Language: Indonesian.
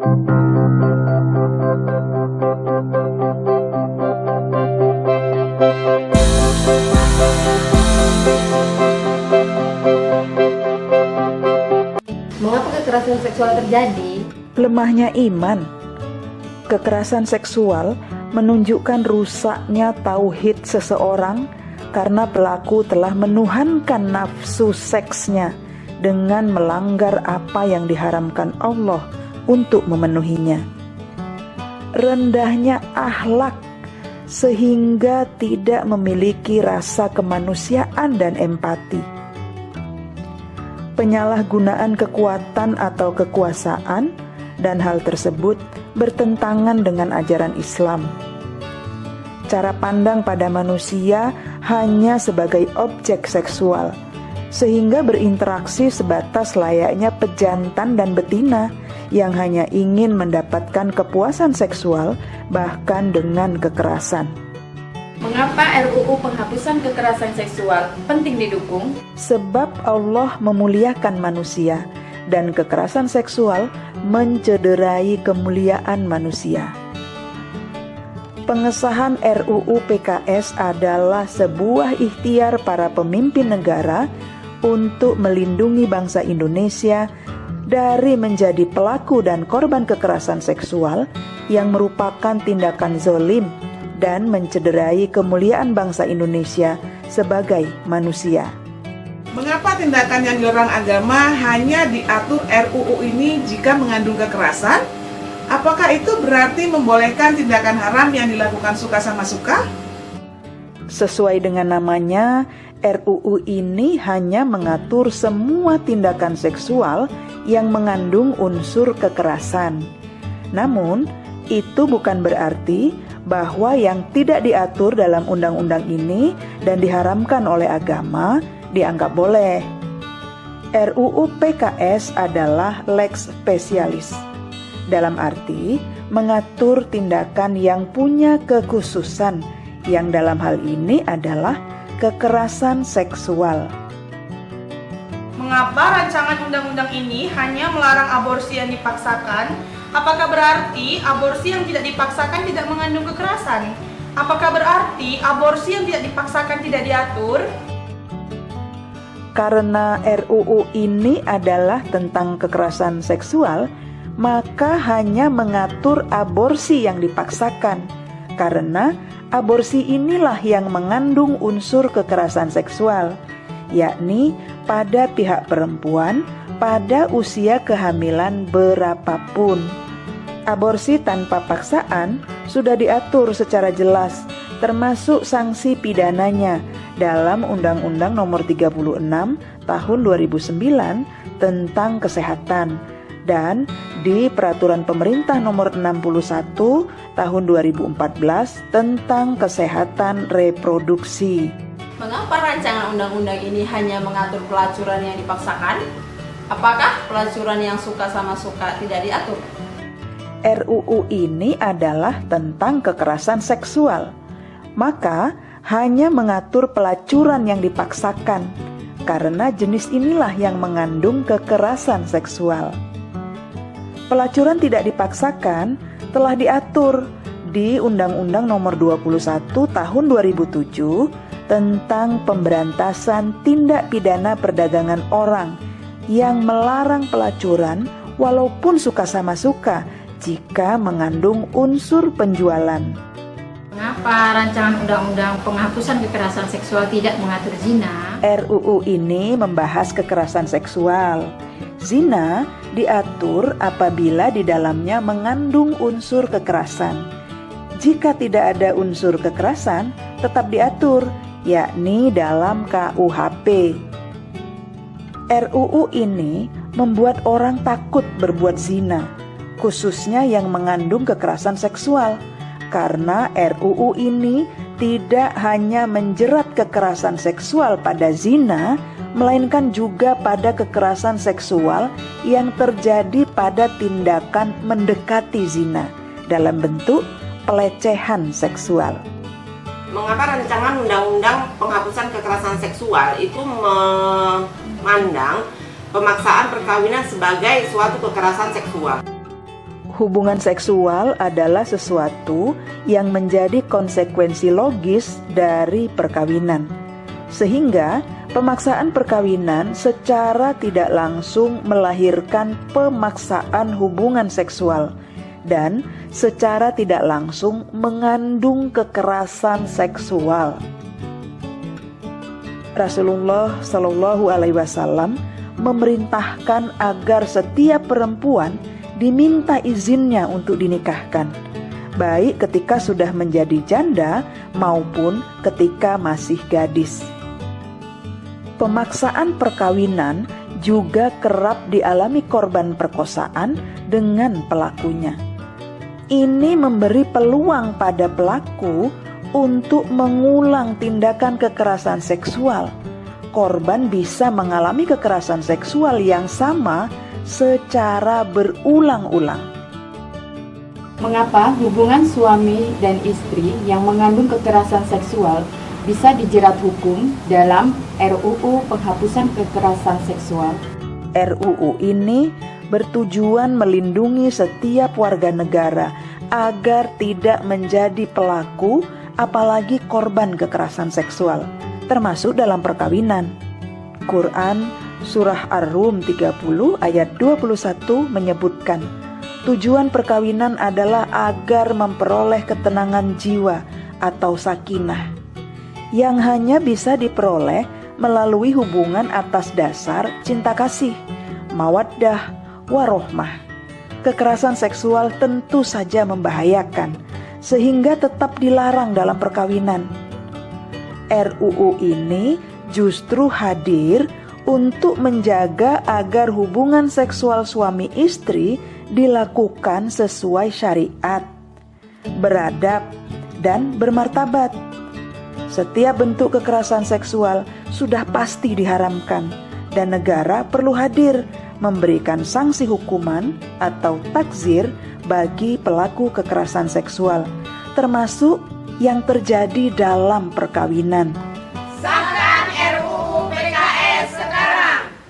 Mengapa kekerasan seksual terjadi? Lemahnya iman. Kekerasan seksual menunjukkan rusaknya tauhid seseorang karena pelaku telah menuhankan nafsu seksnya dengan melanggar apa yang diharamkan Allah untuk memenuhinya. Rendahnya akhlak sehingga tidak memiliki rasa kemanusiaan dan empati. Penyalahgunaan kekuatan atau kekuasaan, dan hal tersebut bertentangan dengan ajaran Islam. Cara pandang pada manusia hanya sebagai objek seksual, sehingga berinteraksi sebatas layaknya pejantan dan betina yang hanya ingin mendapatkan kepuasan seksual, bahkan dengan kekerasan. Mengapa RUU penghapusan kekerasan seksual penting didukung? Sebab Allah memuliakan manusia dan kekerasan seksual mencederai kemuliaan manusia. Pengesahan RUU PKS adalah sebuah ikhtiar para pemimpin negara untuk melindungi bangsa Indonesia dari menjadi pelaku dan korban kekerasan seksual yang merupakan tindakan zalim dan mencederai kemuliaan bangsa Indonesia sebagai manusia. Mengapa tindakan yang dilarang agama hanya diatur RUU ini jika mengandung kekerasan? Apakah itu berarti membolehkan tindakan haram yang dilakukan suka sama suka? Sesuai dengan namanya, RUU ini hanya mengatur semua tindakan seksual yang mengandung unsur kekerasan. Namun, itu bukan berarti bahwa yang tidak diatur dalam undang-undang ini dan diharamkan oleh agama dianggap boleh. RUU PKS adalah lex specialis, dalam arti mengatur tindakan yang punya kekhususan, yang dalam hal ini adalah kekerasan seksual. Mengapa rancangan undang-undang ini hanya melarang aborsi yang dipaksakan? Apakah berarti aborsi yang tidak dipaksakan tidak mengandung kekerasan? Apakah berarti aborsi yang tidak dipaksakan tidak diatur? Karena RUU ini adalah tentang kekerasan seksual, maka hanya mengatur aborsi yang dipaksakan. Karena aborsi inilah yang mengandung unsur kekerasan seksual, yakni pada pihak perempuan pada usia kehamilan berapapun. Aborsi tanpa paksaan sudah diatur secara jelas, termasuk sanksi pidananya dalam Undang-Undang Nomor 36 Tahun 2009 tentang kesehatan dan di Peraturan Pemerintah Nomor 61 Tahun 2014 tentang kesehatan reproduksi. Mengapa rancangan undang-undang ini hanya mengatur pelacuran yang dipaksakan? Apakah pelacuran yang suka sama suka tidak diatur? RUU ini adalah tentang kekerasan seksual, maka hanya mengatur pelacuran yang dipaksakan, karena jenis inilah yang mengandung kekerasan seksual. Pelacuran tidak dipaksakan telah diatur di Undang-Undang Nomor 21 Tahun 2007 tentang pemberantasan tindak pidana perdagangan orang yang melarang pelacuran walaupun suka sama suka jika mengandung unsur penjualan. Mengapa rancangan undang-undang penghapusan kekerasan seksual tidak mengatur zina? RUU ini membahas kekerasan seksual. Zina diatur apabila di dalamnya mengandung unsur kekerasan. Jika tidak ada unsur kekerasan, tetap diatur, yakni dalam KUHP. RUU ini membuat orang takut berbuat zina, khususnya yang mengandung kekerasan seksual, karena RUU ini tidak hanya menjerat kekerasan seksual pada zina, melainkan juga pada kekerasan seksual yang terjadi pada tindakan mendekati zina dalam bentuk pelecehan seksual. Mengapa rancangan undang-undang penghapusan kekerasan seksual itu memandang pemaksaan perkawinan sebagai suatu kekerasan seksual? Hubungan seksual adalah sesuatu yang menjadi konsekuensi logis dari perkawinan, sehingga pemaksaan perkawinan secara tidak langsung melahirkan pemaksaan hubungan seksual dan secara tidak langsung mengandung kekerasan seksual. Rasulullah Shallallahu Alaihi Wasallam memerintahkan agar setiap perempuan diminta izinnya untuk dinikahkan, baik ketika sudah menjadi janda maupun ketika masih gadis. Pemaksaan perkawinan juga kerap dialami korban perkosaan dengan pelakunya. Ini memberi peluang pada pelaku untuk mengulang tindakan kekerasan seksual. Korban bisa mengalami kekerasan seksual yang sama secara berulang-ulang. Mengapa hubungan suami dan istri yang mengandung kekerasan seksual bisa dijerat hukum dalam RUU Penghapusan Kekerasan Seksual? RUU ini bertujuan melindungi setiap warga negara agar tidak menjadi pelaku apalagi korban kekerasan seksual, termasuk dalam perkawinan. Quran Surah Ar-Rum 30 ayat 21 menyebutkan, tujuan perkawinan adalah agar memperoleh ketenangan jiwa atau sakinah, yang hanya bisa diperoleh melalui hubungan atas dasar cinta kasih, mawaddah, warohmah. Kekerasan seksual tentu saja membahayakan, sehingga tetap dilarang dalam perkawinan. RUU ini justru hadir untuk menjaga agar hubungan seksual suami istri dilakukan sesuai syariat, beradab, dan bermartabat. Setiap bentuk kekerasan seksual sudah pasti diharamkan, dan negara perlu hadir memberikan sanksi hukuman atau takzir bagi pelaku kekerasan seksual, termasuk yang terjadi dalam perkawinan.